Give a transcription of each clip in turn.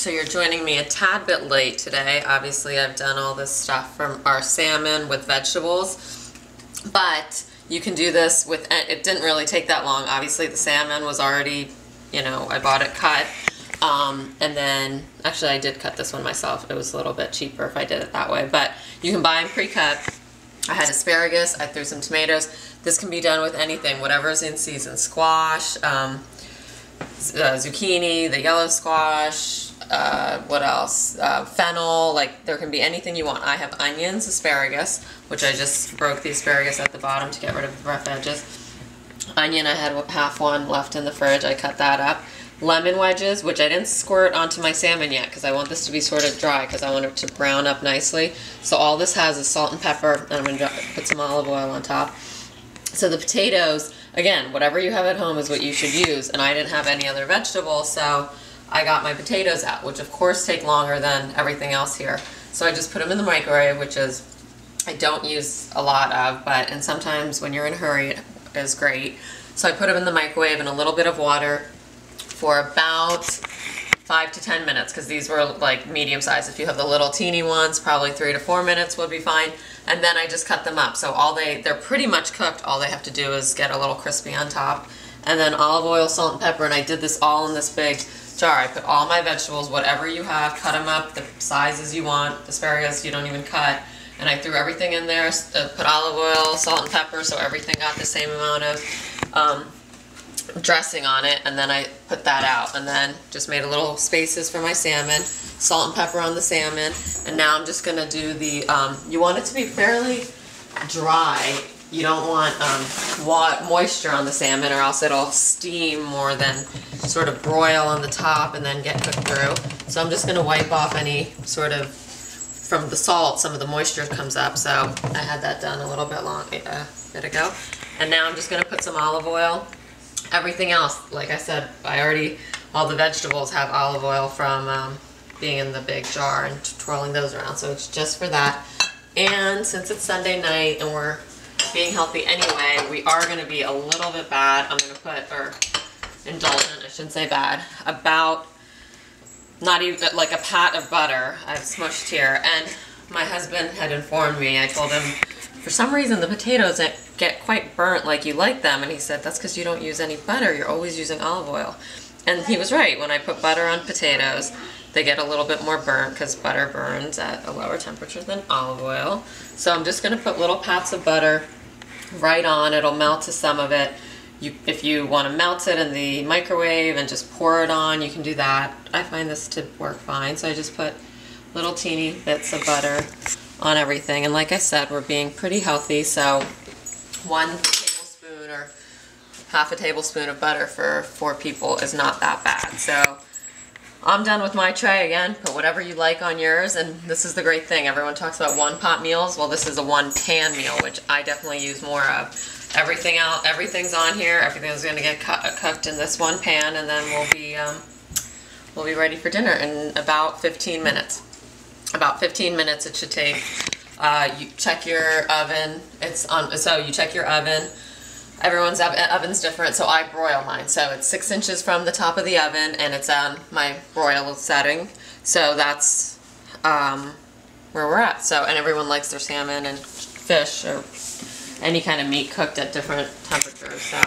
So you're joining me a tad bit late today. Obviously I've done all this stuff from our salmon with vegetables, but you can do this with, it didn't really take that long. Obviously the salmon was already, you know, I bought it cut. And then, actually I did cut this one myself. It was a little bit cheaper if I did it that way, but you can buy them pre-cut. I had asparagus, I threw some tomatoes. This can be done with anything, whatever's in season. Squash, zucchini, the yellow squash, what else? Fennel, like there can be anything you want. I have onions, asparagus, which I just broke the asparagus at the bottom to get rid of the rough edges. Onion, I had half one left in the fridge, I cut that up. Lemon wedges, which I didn't squirt onto my salmon yet because I want this to be sort of dry because I want it to brown up nicely. So all this has is salt and pepper, and I'm going to put some olive oil on top. So the potatoes, again, whatever you have at home is what you should use, and I didn't have any other vegetables, so I got my potatoes out, which of course take longer than everything else here. So I just put them in the microwave, which is, I don't use a lot of, but and sometimes when you're in a hurry it is great. So I put them in the microwave in a little bit of water for about 5 to 10 minutes, because these were like medium size. If you have the little teeny ones, probably 3 to 4 minutes would be fine. And then I just cut them up. So they're pretty much cooked. All they have to do is get a little crispy on top. And then olive oil, salt and pepper, and I did this all in this big jar. I put all my vegetables, whatever you have, cut them up the sizes you want. Asparagus you don't even cut. And I threw everything in there, put olive oil, salt and pepper, so everything got the same amount of dressing on it, and then I put that out, and then just made a little spaces for my salmon, salt and pepper on the salmon, and now I'm just gonna do the, you want it to be fairly dry. You don't want moisture on the salmon, or else it'll steam more than sort of broil on the top and then get cooked through. So I'm just gonna wipe off any sort of, from the salt, some of the moisture comes up, so I had that done a little bit bit ago. And now I'm just gonna put some olive oil. Everything else, like I said, all the vegetables have olive oil from being in the big jar and twirling those around, so it's just for that. And since it's Sunday night and we're being healthy anyway, we are going to be a little bit bad. I'm going to put, or indulgent, I shouldn't say bad, about not even like a pat of butter I've smushed here. And my husband had informed me, I told him, for some reason the potatoes get quite burnt like you like them, and he said that's because you don't use any butter, you're always using olive oil. And he was right. When I put butter on potatoes, they get a little bit more burnt because butter burns at a lower temperature than olive oil. So I'm just going to put little pats of butter right on. It'll melt to some of it. If you want to melt it in the microwave and just pour it on, you can do that. I find this to work fine, so I just put little teeny bits of butter on everything. And like I said, we're being pretty healthy, so 1 tablespoon or half a tablespoon of butter for 4 people is not that bad. So I'm done with my tray. Again, put whatever you like on yours, and this is the great thing. Everyone talks about one-pot meals. Well, this is a one-pan meal, which I definitely use more of. Everything's on here. Everything's going to get cooked in this one pan, and then we'll be ready for dinner in about 15 minutes. About 15 minutes it should take. You check your oven. So you check your oven. Everyone's oven's different, so I broil mine. So it's 6 inches from the top of the oven, and it's on my broil setting. So that's where we're at. So, and everyone likes their salmon and fish or any kind of meat cooked at different temperatures. So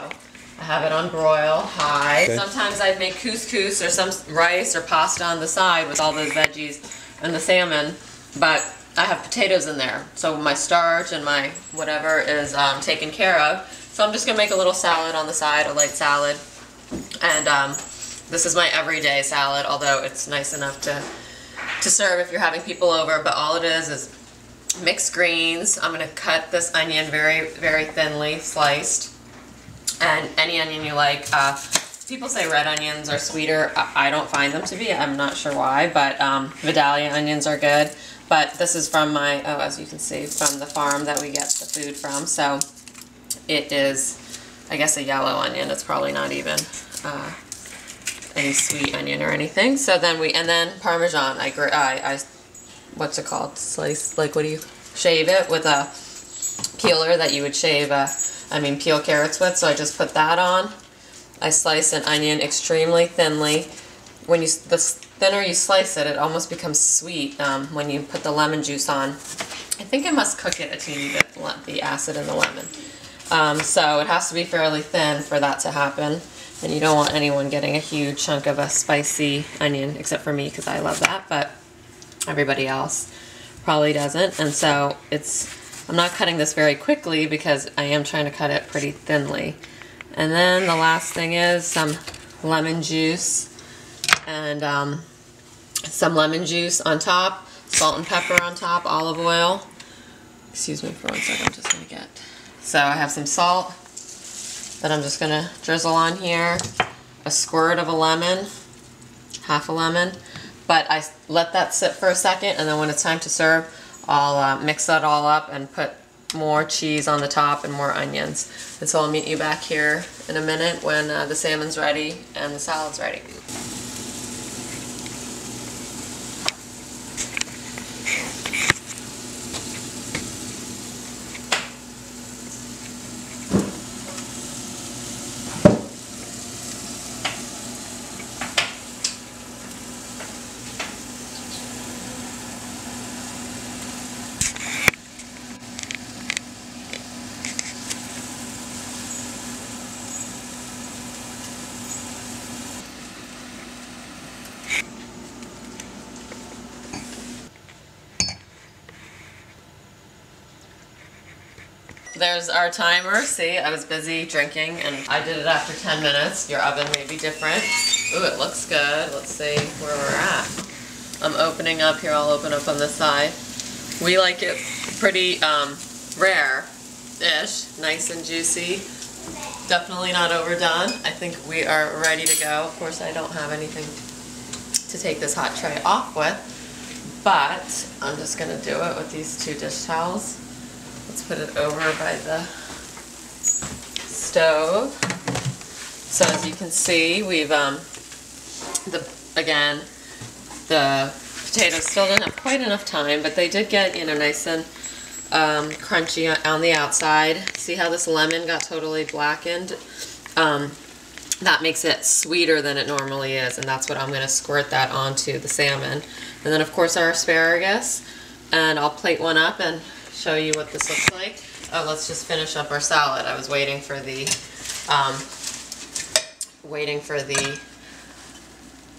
I have it on broil high. Okay. Sometimes I make couscous or some rice or pasta on the side with all those veggies and the salmon, but I have potatoes in there, so my starch and my whatever is taken care of. So I'm just going to make a little salad on the side, a light salad. And this is my everyday salad, although it's nice enough to serve if you're having people over. But all it is mixed greens. I'm going to cut this onion very, very thinly sliced. And any onion you like. People say red onions are sweeter. I don't find them to be. I'm not sure why, but Vidalia onions are good. But this is from my, as you can see, from the farm that we get the food from. So it is, I guess, a yellow onion. It's probably not even any sweet onion or anything. So then and then Parmesan. I what's it called? Slice, like, what do you, shave it with a peeler that you would shave, peel carrots with. So I just put that on. I slice an onion extremely thinly. when you the thinner you slice it, it almost becomes sweet when you put the lemon juice on. I think it must cook it a teeny bit, the acid in the lemon. So it has to be fairly thin for that to happen. And you don't want anyone getting a huge chunk of a spicy onion, except for me because I love that, but everybody else probably doesn't. And so I'm not cutting this very quickly because I am trying to cut it pretty thinly. And then the last thing is some lemon juice and some lemon juice on top, salt and pepper on top, olive oil. Excuse me for 1 second, I'm just gonna get. So I have some salt that I'm just gonna drizzle on here, a squirt of a lemon, half a lemon, but I let that sit for a second, and then when it's time to serve, I'll mix that all up and put more cheese on the top and more onions. And so I'll meet you back here in a minute when the salmon's ready and the salad's ready. There's our timer. See, I was busy drinking and I did it after 10 minutes. Your oven may be different. Ooh, it looks good. Let's see where we're at. I'm opening up here. I'll open up on this side. We like it pretty rare-ish, nice and juicy. Definitely not overdone. I think we are ready to go. Of course, I don't have anything to take this hot tray off with, but I'm just going to do it with these 2 dish towels. Let's put it over by the stove. So as you can see, we've again the potatoes still didn't have quite enough time, but they did get, you know, nice and crunchy on the outside. See how this lemon got totally blackened? That makes it sweeter than it normally is, and that's what I'm going to squirt that onto the salmon. And then of course our asparagus, and I'll plate one up and show you what this looks like. Oh, let's just finish up our salad. I was waiting for the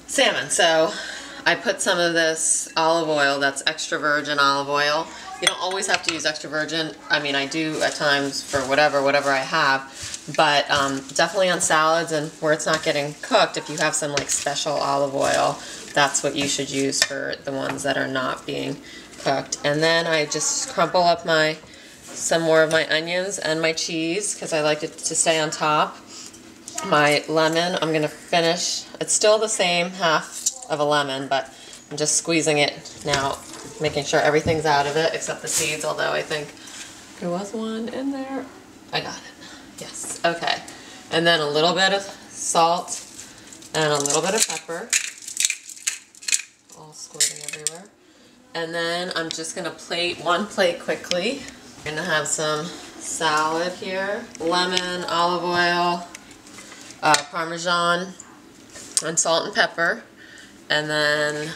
salmon. So I put some of this olive oil, that's extra virgin olive oil. You don't always have to use extra virgin. I mean, I do at times for whatever I have, but definitely on salads and where it's not getting cooked, if you have some like special olive oil, that's what you should use for the ones that are not being cooked. And then I just crumple up some more of my onions and my cheese because I like it to stay on top. My lemon, I'm going to finish. It's still the same half of a lemon, but I'm just squeezing it now, making sure everything's out of it except the seeds, although I think there was one in there. I got it. Yes. Okay. And then a little bit of salt and a little bit of pepper. All squirting everywhere. And then I'm just going to plate one plate quickly. I'm going to have some salad here, lemon, olive oil, Parmesan, and salt and pepper. And then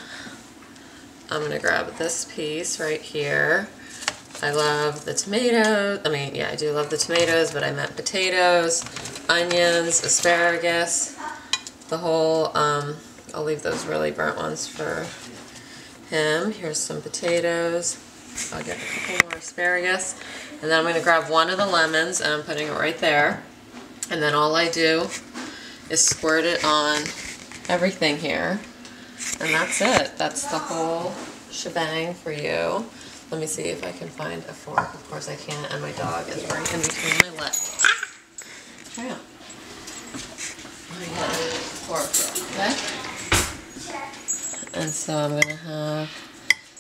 I'm going to grab this piece right here. I love the tomatoes. I mean, yeah, I do love the tomatoes, but I meant potatoes, onions, asparagus, the whole, I'll leave those really burnt ones for him. Here's some potatoes. I'll get a couple more asparagus. And then I'm going to grab one of the lemons and I'm putting it right there. And then all I do is squirt it on everything here. And that's it. That's the whole shebang for you. Let me see if I can find a fork. Of course I can't, and my dog is right in between my legs. Hurry up. Let me get a fork, okay? And so I'm gonna have,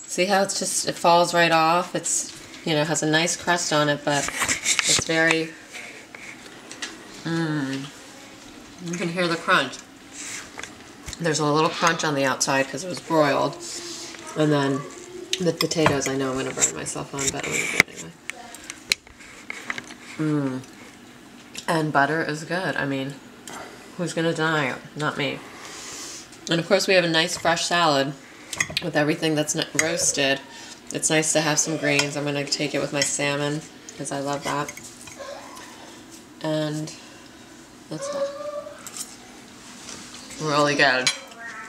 see how it's just, it falls right off? It's, you know, has a nice crust on it, but it's very, you can hear the crunch. There's a little crunch on the outside because it was broiled. And then the potatoes, I know I'm going to burn myself on, but I'm going to do it anyway. And butter is good. I mean, who's going to deny it? Not me. And of course we have a nice fresh salad with everything that's not roasted. It's nice to have some greens. I'm going to take it with my salmon because I love that. And that's that. Really good.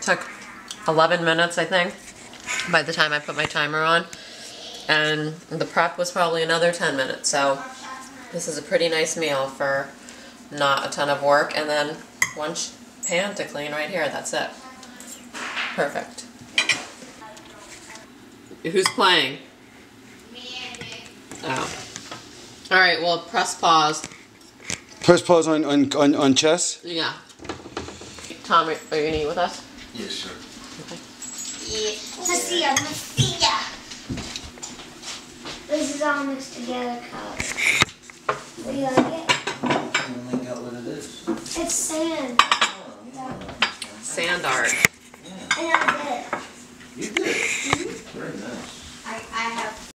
Took 11 minutes, I think, by the time I put my timer on. And the prep was probably another 10 minutes. So this is a pretty nice meal for not a ton of work. And then one pan to clean right here. That's it. Perfect. Who's playing? Oh. Alright, well, press pause. Press pause on chess? Yeah. Tom, are you going to eat with us? Yes, sir. Okay. Yeah. This is all mixed together colors. What do you like it? I don't think out what it is. It's sand. Sand art. And